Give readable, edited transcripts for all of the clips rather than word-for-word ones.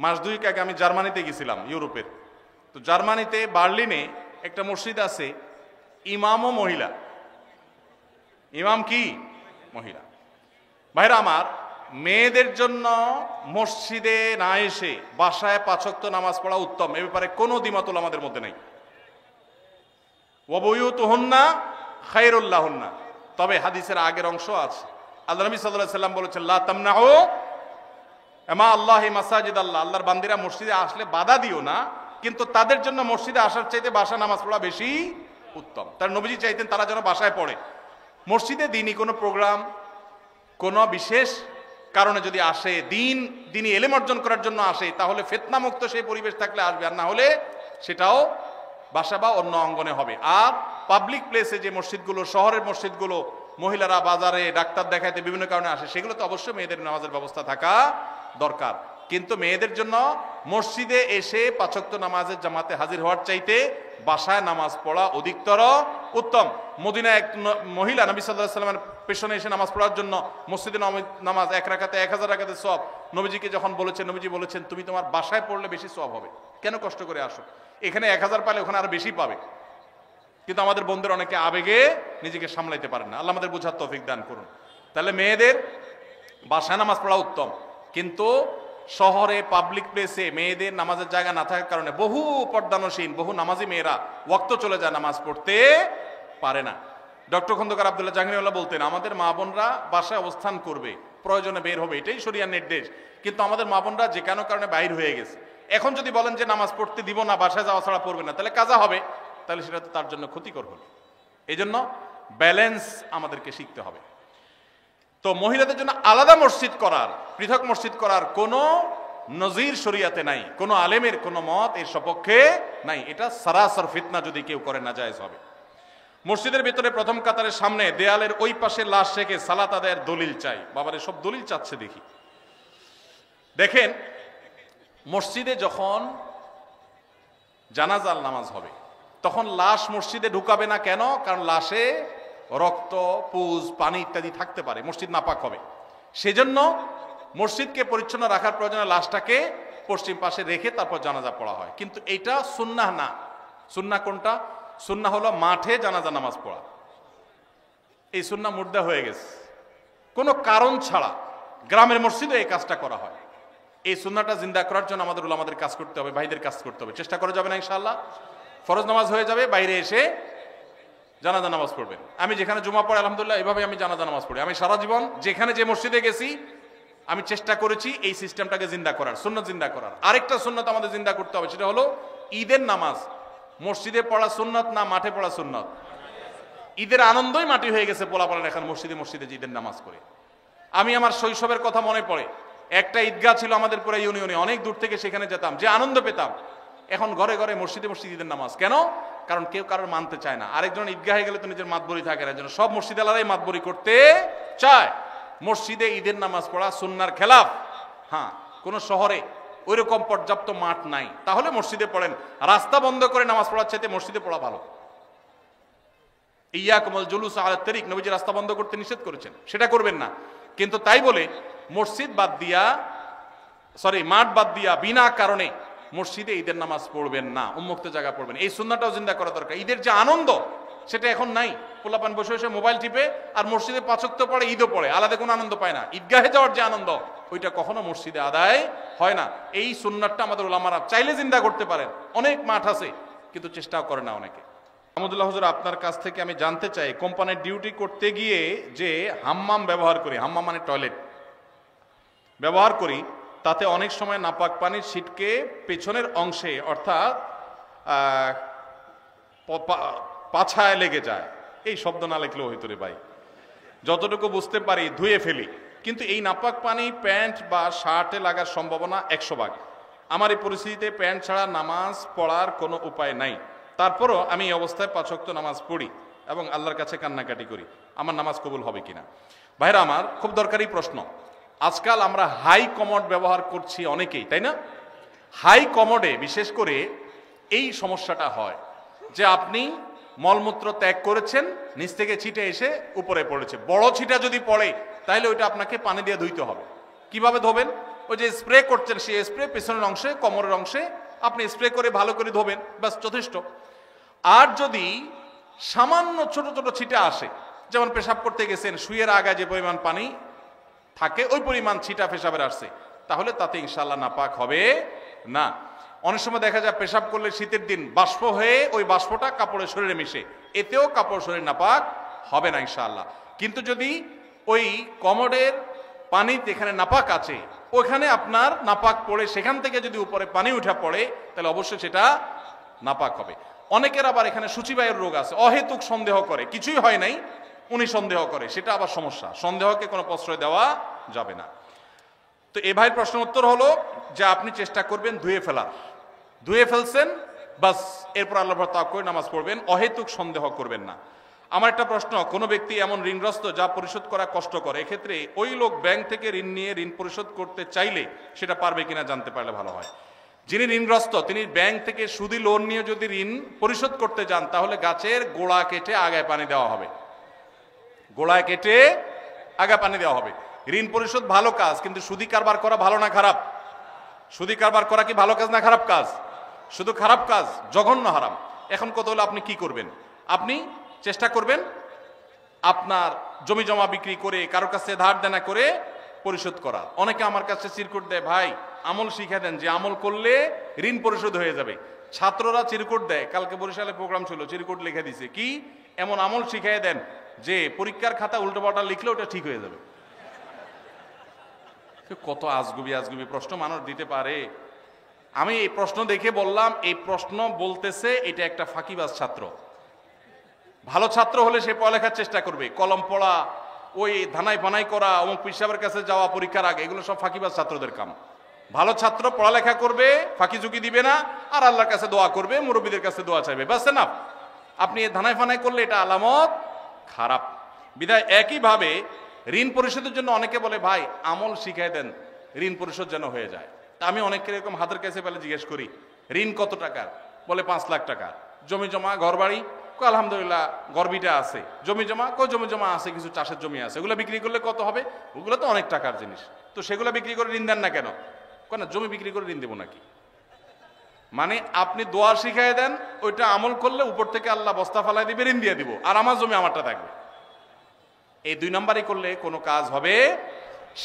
মাস দুয়েক আগে আমি জার্মানিতে গেছিলাম, ইউরোপের। তো জার্মানিতে বার্লিনে একটা মসজিদ আছে, ইমামও মহিলা। ইমাম কি? মহিলা। ভাইরা আমার, মেয়েদের জন্য মসজিদে না এসে বাসায় 5 ওয়াক্ত নামাজ পড়া উত্তম, এ ব্যাপারে কোনো দ্বিমত আমাদের মধ্যে নেই। ওয়া বুয়ুতুহুন্না খায়রুল লাহুন্না। তবে হাদিসের আগের অংশ আছে, আল্লাহ নবী সাল্লাল্লাহু আলাইহি সাল্লাম বলেছেন, লা তামনাউ আমা আল্লাহি মাসাজিদ আল্লাহ, আল্লাহর বান্দিরা মসজিদে আসলে বাধা দিও না, কিন্তু তাদের জন্য মসজিদে আসার চাইতে বাসায় নামাজ পড়া বেশি উত্তম। তার নবীজি চাইতেন তারা যেন বাসায় পড়ে। মসজিদে দিনই কোনো প্রোগ্রাম, কোনো বিশেষ কারণে যদি আসে, দিনই এলেম অর্জন করার জন্য আসে, তাহলে ফিতনা মুক্ত সেই পরিবেশ থাকলে আসবে, আর না হলে সেটাও বাসা বা অন্য অঙ্গনে হবে। আর পাবলিক প্লেসে যে মসজিদগুলো, শহরের মসজিদগুলো, মহিলারা বাজারে ডাক্তার দেখাইতে বিভিন্ন কারণে আসে, সেগুলো তো অবশ্যই মেয়েদের নামাজের ব্যবস্থা থাকা দরকার। কিন্তু মেয়েদের জন্য মসজিদে এসে 5 ওয়াক্ত নামাজের জামাতে হাজির হওয়ার চাইতে বাসায় নামাজ পড়া অধিকতর উত্তম। মদিনায় এক মহিলা নবী সাল্লাল্লাহু আলাইহি ওয়াসাল্লামের পেছনে এসে নামাজ পড়ার জন্য, মসজিদে নামাজ 1 রাকাতে 1000 রাকাতের সওয়াব, নবীজিকে যখন বলেছেন, নবীজি বলেছেন তুমি তোমার বাসায় পড়লে বেশি সওয়াব হবে, কেন কষ্ট করে আসো? এখানে 1000 পালে ওখানে আরো বেশি পাবে। কিন্তু আমাদের বন্ধুরা অনেকে আবেগে নিজেকে সামলাইতে পারেন না। আল্লাহ আমাদের বোঝার তৌফিক দান করুন। তাহলে মেয়েদের বাসায় নামাজ পড়া উত্তম, কিন্তু শহরে পাবলিক প্লেসে মেয়েদের নামাজের জায়গা না থাকার কারণে বহু পর্দানসীন, বহু নামাজি মেয়েরা ওয়াক্ত চলে যায়, নামাজ পড়তে পারে না। ডক্টর খন্দকার আব্দুল্লাহ জাহাঙ্গীরউল্লাহ বলতেন, আমাদের মা বোনরা বাসায় অবস্থান করবে, প্রয়োজনে বের হবে, এটাই শরিয়ার নির্দেশ। কিন্তু আমাদের মা বোনরা যে কোনো কারণে বাইর হয়ে গেছে, এখন যদি বলেন যে নামাজ পড়তে দিব না, বাসায় যাওয়া ছাড়া পড়বে না, তাহলে কাজা হবে, তাহলে সেটা তো তার জন্য ক্ষতিকর হলো। এই জন্য ব্যালেন্স আমাদেরকে শিখতে হবে। তো মহিলাদের জন্য আলাদা মসজিদ করার, পৃথক মসজিদ করার কোনো নজির শরিয়াতে নাই, কোনো আলেমের কোনো মত এর সপক্ষে নাই। এটা সারাসর ফিতনা, যদি কেউ করে না জায়েজ হবে। মসজিদের ভিতরে প্রথম কাতারের সামনে দেয়ালের ওই পাশে লাশ রেখে সালাত আদায়ের দলিল চাই। বাবারে সব দলিল চাচ্ছে দেখি। দেখেন, মসজিদে যখন জানাজার নামাজ হবে তখন লাশ মসজিদে ঢুকাবে না। কেন? কারণ লাশে রক্ত, পুজ, পানি ইত্যাদি থাকতে পারে, মসজিদ নাপাক হবে। সেজন্য মসজিদকে পরিচ্ছন্ন রাখার প্রয়োজনে লাশটাকে পশ্চিম পাশে রেখে তারপর জানাজা পড়া হয়। কিন্তু এটা সুন্নাহ না। সুন্নাহ কোনটা? সুন্নাহ হলো মাঠে জানাজা নামাজ পড়া। এই সুন্নাহ মুর্দা হয়ে গেছে। কোনো কারণ ছাড়া গ্রামের মসজিদে এই কাজটা করা হয়। এই সুন্নাহটা জিন্দা করার জন্য আমাদের উলামাদের কাজ করতে হবে, ভাইদের কাজ করতে হবে। চেষ্টা করা যাবে না ইনশাআল্লাহ? ফরজ নামাজ হয়ে যাবে, বাইরে এসে জানাজা নামাজ পড়বেন। আমি যেখানে জুমা পড়ি আলহামদুলিল্লাহ এভাবে আমি জানাজা নামাজ পড়ি। আমি সারা জীবন যেখানে যে মসজিদে গেছি আমি চেষ্টা করেছি এই সিস্টেমটাকে জিন্দা করার, সুন্নাত জিন্দা করার। আরেকটা সুন্নাত আমাদের জিন্দা করতে হবে, সেটা হলো ঈদের নামাজ মসজিদে পড়া সুন্নাত না মাঠে পড়া সুন্নাত? ঈদের আনন্দই মাটি হয়ে গেছে পোলাপালের এখন মসজিদে মসজিদে ঈদের নামাজ করে। আমি আমার শৈশবের কথা মনে পড়ে, একটা ঈদগাহ ছিল আমাদের পুরো ইউনিয়নে, অনেক দূর থেকে সেখানে যেতাম, যে আনন্দ পেতাম। এখন ঘরে ঘরে মসজিদে মসজিদে ঈদের নামাজ। কেন? কারণ কেউ কারোর মানতে চায় না। আরেকজন ঈদগাহে গেলে তো নিজের মাতবরি থাকে না, জন্য সব মসজিদ আলাদাই মাতবরি করতে চায়। মসজিদে ঈদের নামাজ পড়া সুন্নাহর খেলাফ। হ্যাঁ, কোন শহরে ওইরকম পর্যাপ্ত মাঠ নাই, তাহলে মসজিদে পড়েন। রাস্তা বন্ধ করে নামাজ পড়ার চাইতে মসজিদে পড়া ভালো। ইয়াকুমুল জুলুস আলা তারিক, নবীজি রাস্তা বন্ধ করতে নিষেধ করেছেন, সেটা করবেন না। কিন্তু তাই বলে মসজিদ বাদ দিয়া, মাঠ বাদ দিয়া বিনা কারণে মসজিদে ঈদের নামাজ পড়বেন না, উন্মুক্ত জায়গা পড়বেন। এই সুন্নাহটাও জিন্দা করা দরকার। ঈদের যে আনন্দ সেটা এখন নাই। পোলাপান বসে বসে মোবাইল টিপে আর মসজিদে 5 ওয়াক্ত পড়ে, ঈদও পড়ে, আলাদা কোনো আনন্দ পায় না। ঈদগাহে যাওয়ার যে আনন্দ ওইটা কখনো মসজিদে আদায় হয় না। এই সুন্নাহটা আমাদের উলামারা চাইলে জিন্দা করতে পারেন। অনেক মাঠ আছে কিন্তু চেষ্টাও করে না অনেকে। আহমদুল্লাহ হুজুর, আপনার কাছ থেকে আমি জানতে চাই, কোম্পানির ডিউটি করতে গিয়ে যে হাম্মাম ব্যবহার করি, হাম্মাম মানে টয়লেট ব্যবহার করি, তাতে অনেক সময় নাপাক পানির ছিটকে পেছনের অংশে অর্থাৎ পাছায় লেগে যায়। এই শব্দ না লিখলেও হইতো রে ভাই, যতটুকু বুঝতে পারি ধুয়ে ফেলি। কিন্তু এই নাপাক পানি প্যান্ট বা শার্টে লাগার সম্ভাবনা 100 ভাগ। আমার এই পরিস্থিতিতে প্যান্ট ছাড়া নামাজ পড়ার কোনো উপায় নাই। তারপরও আমি এই অবস্থায় 5 ওয়াক্ত নামাজ পড়ি এবং আল্লাহর কাছে কান্নাকাটি করি। আমার নামাজ কবুল হবে কিনা? ভাইরা আমার, খুব দরকারি প্রশ্ন। আজকাল আমরা হাই কমোড ব্যবহার করছি অনেকেই, তাই না? হাই কমোডে বিশেষ করে এই সমস্যাটা হয় যে আপনি মলমূত্র ত্যাগ করেছেন, নিচ থেকে ছিটে এসে উপরে পড়েছে। বড় ছিটা যদি পড়ে তাহলে ওইটা আপনাকে পানি দিয়ে ধুইতে হবে। কিভাবে ধোবেন? ওই যে স্প্রে করছেন সেই স্প্রে পেছনের অংশে কোমরের অংশে আপনি স্প্রে করে ভালো করে ধোবেন, ব্যাস যথেষ্ট। আর যদি সামান্য ছোট ছোট ছিটা আসে, যেমন পেশাব করতে গেছেন, শুয়ের আগায় যে পরিমাণ পানি থাকে ওই পরিমাণ ছিটা পেশাবের আসছে, তাহলে তাতে ইনশাআল্লাহ নাপাক হবে না। অনেক সময় দেখা যায় পেশাব করলে শীতের দিন বাষ্প হয়ে ওই বাষ্পটা কাপড়ের শরীরে মিশে, এতেও কাপড় শরীর নাপাক হবে না ইনশাআল্লাহ। কিন্তু যদি ওই কমোডের পানি যেখানে নাপাক আছে ওখানে আপনার নাপাক পড়ে সেখান থেকে যদি উপরে পানি উঠা পড়ে তাহলে অবশ্যই সেটা নাপাক হবে। অনেকের আবার এখানে সূচিবায়ুর রোগ আছে, অহেতুক সন্দেহ করে, কিছুই হয় নাই উনি সন্দেহ করে, সেটা আবার সমস্যা। সন্দেহকে কোনো প্রশ্রয় দেওয়া যাবে না। তো এ ভাইয়ের প্রশ্ন উত্তর হলো যে আপনি চেষ্টা করবেন ধুয়ে ফেলার, ধুয়ে ফেলছেন বাস, এরপর আল্লাহর তাওয়াক্কুল করে নামাজ পড়বেন, অহেতুক সন্দেহ করবেন না। আমার একটা প্রশ্ন, কোনো ব্যক্তি এমন ঋণগ্রস্ত যা পরিশোধ করা কষ্টকর, এক্ষেত্রে ওই লোক ব্যাংক থেকে ঋণ নিয়ে ঋণ পরিশোধ করতে চাইলে সেটা পারবে কিনা জানতে পারলে ভালো হয়। যিনি ঋণগ্রস্ত তিনি ব্যাংক থেকে সুদি লোন নিয়ে যদি ঋণ পরিশোধ করতে যান তাহলে গাছের গোড়া কেটে আগায় পানি দেওয়া হবে, গোড়ায় কেটে আগা পানি দেওয়া হবে। ঋণ পরিশোধ ভালো কাজ, কিন্তু সুদি কারবার করা ভালো না খারাপ? সুদি কারবার করা কি ভালো কাজ না খারাপ কাজ? শুধু খারাপ কাজ, জঘন্য হারাম। এখন কত হলো আপনি কি করবেন? আপনি চেষ্টা করবেন আপনার জমি জমা বিক্রি করে কারোর কাছে ধার দেনা করে পরিশোধ করা। অনেকে আমার কাছে চিরকুট দেয়, ভাই আমল শিখা দেন যে আমল করলে ঋণ পরিশোধ হয়ে যাবে। ছাত্ররা চিরকুট দেয়, কালকে বরিশালে প্রোগ্রাম ছিল, চিরকুট লিখে দিছে কি এমন আমল শিখাই দেন যে পরীক্ষার খাতা উল্টো পাল্টা লিখলে ওটা ঠিক হয়ে যাবে। কত আজগুবি আজগুবি প্রশ্ন মানুষ দিতে পারে। আমি এই প্রশ্ন দেখে বললাম, এই প্রশ্ন বলতেছে এটা একটা ফাঁকিবাজ ছাত্র। ভালো ছাত্র হলে সে পড়ালেখার চেষ্টা করবে, কলম পড়া, ওই ধানাই ফানাই করা, অমুক পিসাবের কাছে যাওয়া পরীক্ষার আগে, এগুলো সব ফাঁকিবাজ ছাত্রদের কাম। ভালো ছাত্র পড়ালেখা করবে, ফাঁকি ঝুঁকি দিবে না, আর আল্লাহর কাছে দোয়া করবে, মুরব্বীদের কাছে দোয়া চাইবে, ব্যাস না। আপনি ধানাই ফানাই করলে এটা আলামত খারাপ। বিধায় একইভাবে ঋণ পরিশোধের জন্য অনেকে বলে ভাই আমল শিখাই দেন ঋণ পরিশোধ যেন হয়ে যায়। তা আমি অনেকের এরকম হাতের কাছে পেলে জিজ্ঞেস করি ঋণ কত টাকার, বলে 5 লাখ টাকা। জমি জমা ঘর বাড়ি, আলহামদুলিল্লাহ গর্বিটা আছে। জমি জমা জমি জমা আছে, কিছু চাষের জমি আছে, ওগুলো বিক্রি করলে কত হবে? ওগুলো তো অনেক টাকার জিনিস, তো সেগুলো বিক্রি করে ঋণ দেন না কেন? কেন জমি বিক্রি করে ঋণ দেবো নাকি? মানে আপনি দোয়া শিখাই দেন, ওইটা আমল করলে উপর থেকে আল্লাহ বস্তা ফালাই দিবে, ঋণ দিয়ে দিব, আর আমার জমি আমারটা থাকবে। এই 2 নাম্বারই করলে কোনো কাজ হবে?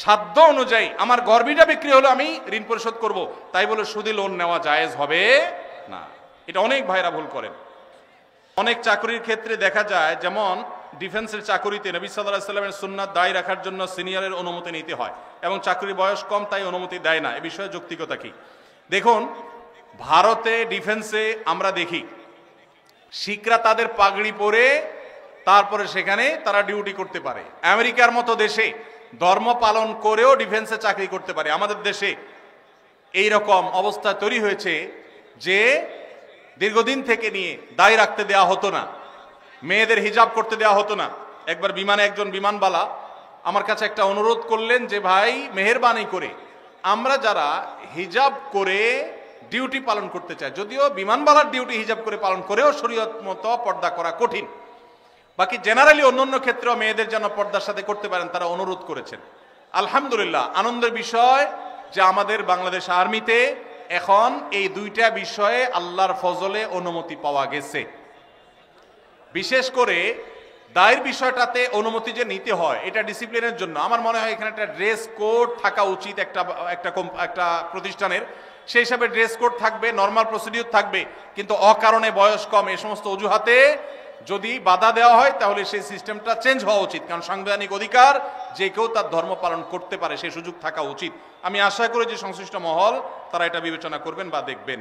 সাধ্য অনুযায়ী আমার গর্বিটা বিক্রি হলো, আমি ঋণ পরিশোধ করব, তাই বলে সুদি লোন নেওয়া জায়েজ হবে না। এটা অনেক ভাইরা ভুল করেন। অনেক চাকরির ক্ষেত্রে দেখা যায়, যেমন ডিফেন্সের চাকরিতে নবী সাল্লাল্লাহু আলাইহি ওয়াসাল্লামের সুন্নাত দায়ী রাখার জন্য সিনিয়রের অনুমতি নিতে হয়, এবং চাকরির বয়স কম তাই অনুমতি দেয় না। এ বিষয়ে যৌক্তিকতা কি? দেখুন, ভারতে ডিফেন্সে আমরা দেখি শিখরা তাদের পাগড়ি পরে তারপরে সেখানে তারা ডিউটি করতে পারে। আমেরিকার মতো দেশে ধর্ম পালন করেও ডিফেন্সে চাকরি করতে পারে। আমাদের দেশে এই রকম অবস্থা তৈরি হয়েছে যে দীর্ঘদিন থেকে নিয়ে দায় রাখতে দেওয়া হতো না, মেয়েদের হিজাব করতে দেওয়া হতো না। একবার বিমানে একজন বিমানবালা আমার কাছে একটা অনুরোধ করলেন যে ভাই মেহেরবানি করে আমরা যারা হিজাব করে ডিউটি পালন করতে চাই, যদিও বিমানবালার ডিউটি হিজাব করে পালন করেও শরীয়ত মতো পর্দা করা কঠিন, বাকি জেনারেলি অন্যান্য ক্ষেত্রেও মেয়েদের যেন পর্দার সাথে করতে পারেন তারা অনুরোধ করেছেন। আলহামদুলিল্লাহ, আনন্দের বিষয় যে আমাদের বাংলাদেশ আর্মিতে এখন এই 2টা বিষয়ে আল্লাহর ফজলে অনুমতি পাওয়া গেছে। বিশেষ করে দায়ের বিষয়টাতে অনুমতি যে নিতে হয় এটা ডিসিপ্লিনের জন্য। আমার মনে হয় এখানে একটা ড্রেস কোড থাকা উচিত একটা প্রতিষ্ঠানের। সেই হিসাবে ড্রেস কোড থাকবে, নর্মাল প্রসিডিউর থাকবে, কিন্তু অকারণে বয়স কম এই সমস্ত অজুহাতে যদি বাধা দেওয়া হয় তাহলে সেই সিস্টেমটা চেঞ্জ হওয়া উচিত। কারণ সাংবিধানিক অধিকার, যে কেউ তার ধর্ম পালন করতে পারে, সেই সুযোগ থাকা উচিত। আমি আশা করি যে সংশ্লিষ্ট মহল তারা এটা বিবেচনা করবেন বা দেখবেন।